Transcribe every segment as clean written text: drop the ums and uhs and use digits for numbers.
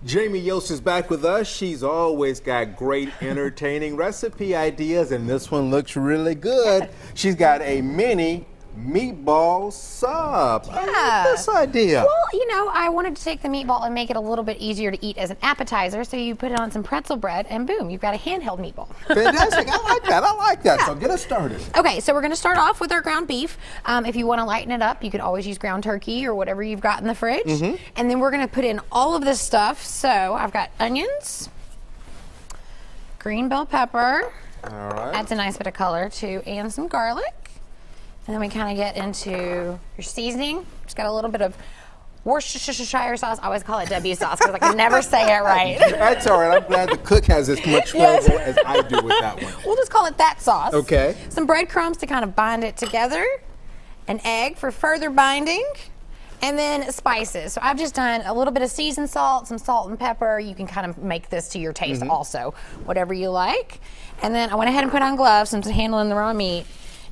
Jamie Yost is back with us. She's always got great entertaining recipe ideas, and this one looks really good. She's got a mini meatball sub. Yeah. I like this idea. Well, you know, I wanted to take the meatball and make it a little bit easier to eat as an appetizer, so you put it on some pretzel bread, and boom, you've got a handheld meatball. Fantastic. I like that. I like that. Yeah. So get us started. Okay, so we're going to start off with our ground beef. If you want to lighten it up, you could always use ground turkey or whatever you've got in the fridge. And then we're going to put in all of this stuff. So I've got onions, green bell pepper. All right. Adds a nice bit of color too, and some garlic. And then we kind of get into your seasoning. Just got a little bit of Worcestershire sauce. I always call it W sauce because I can never say it right. That's all right. I'm glad the cook has as much flavor as I do with that one. We'll just call it that sauce. Okay. Some breadcrumbs to kind of bind it together. An egg for further binding. And then spices. So I've just done a little bit of seasoned salt, some salt and pepper. You can kind of make this to your taste also, whatever you like. And then I went ahead and put on gloves since I'm handling the raw meat.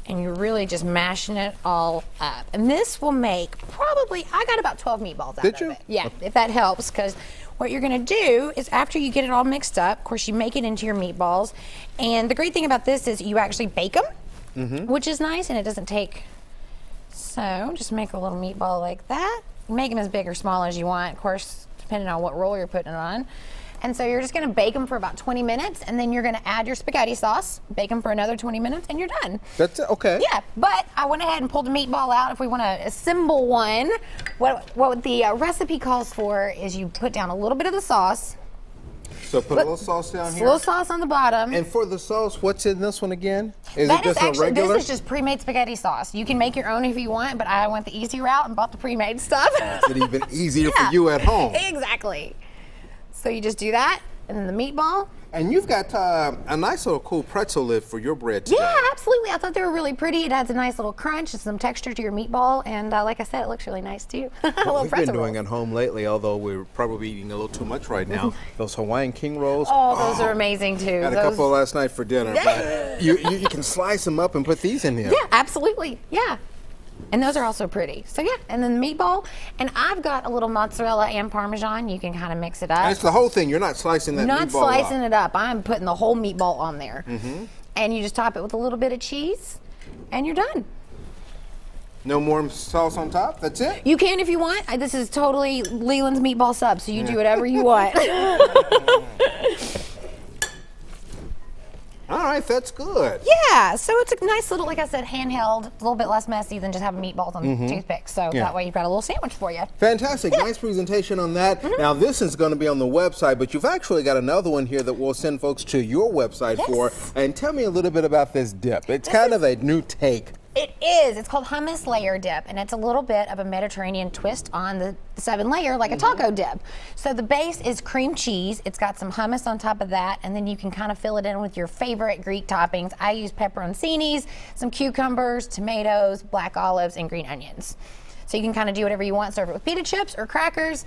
And you're really just mashing it all up. And this will make probably, I got about 12 meatballs out of it. Yeah, if that helps, because what you're gonna do is after you get it all mixed up, of course you make it into your meatballs. And the great thing about this is you actually bake them, which is nice, and it doesn't take. So just make a little meatball like that. Make them as big or small as you want, of course, depending on what roll you're putting it on. And so you're just gonna bake them for about 20 minutes, and then you're gonna add your spaghetti sauce, bake them for another 20 minutes, and you're done. That's it, okay. Yeah, but I went ahead and pulled the meatball out. If we wanna assemble one, what the recipe calls for is you put down a little bit of the sauce. So put a little sauce down here. A little sauce on the bottom. And for the sauce, what's in this one again? Is That it just is actually, a regular? this is just pre-made spaghetti sauce. You can make your own if you want, but I went the easy route and bought the pre-made stuff. Makes it even easier for you at home. Exactly. So you just do that, and then the meatball. And you've got a nice little cool pretzel lid for your bread today. Yeah, absolutely. I thought they were really pretty. It adds a nice little crunch and some texture to your meatball. And like I said, it looks really nice too. What we've been doing at home lately, although we're probably eating a little too much right now, those Hawaiian king rolls. Oh, those are amazing too. Had a couple last night for dinner. But you can slice them up and put these in here. Yeah, absolutely. Yeah. And those are also pretty. So yeah, and then the meatball. And I've got a little mozzarella and Parmesan. You can kind of mix it up. And it's the whole thing. You're not slicing that meatball Not slicing up. it up. I'm putting the whole meatball on there. And you just top it with a little bit of cheese, and you're done. No more sauce on top? That's it? You can if you want. This is totally Leland's meatball sub, so you do whatever you want. All right, that's good. Yeah, so it's a nice little, like I said, handheld, a little bit less messy than just having meatballs on toothpicks. So that way you've got a little sandwich for you. Fantastic. Nice presentation on that. Now, this is going to be on the website, but you've actually got another one here that we'll send folks to your website for. And tell me a little bit about this dip. It's kind of a new take. It is. It's called hummus layer dip, and it's a little bit of a Mediterranean twist on the 7-layer, like a taco dip. So the base is cream cheese. It's got some hummus on top of that, and then you can kind of fill it in with your favorite Greek toppings. I use pepperoncinis, some cucumbers, tomatoes, black olives, and green onions. So you can kind of do whatever you want, serve it with pita chips or crackers.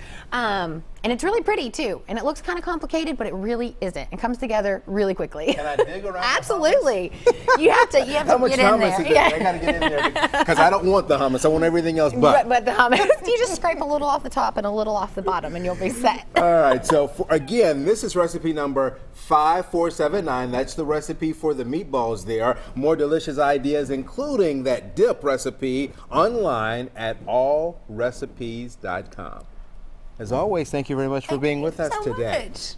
And it's really pretty too. And it looks kind of complicated, but it really isn't. It comes together really quickly. Can I dig around? Absolutely. You have to get in there. How much hummus is there? I got to get in there because I don't want the hummus. I want everything else but the hummus. You just scrape a little off the top and a little off the bottom and you'll be set. All right. So again, this is recipe number 5479. That's the recipe for the meatballs there. More delicious ideas, including that dip recipe, online at allrecipes.com. As always, thank you very much for being with us today. Much.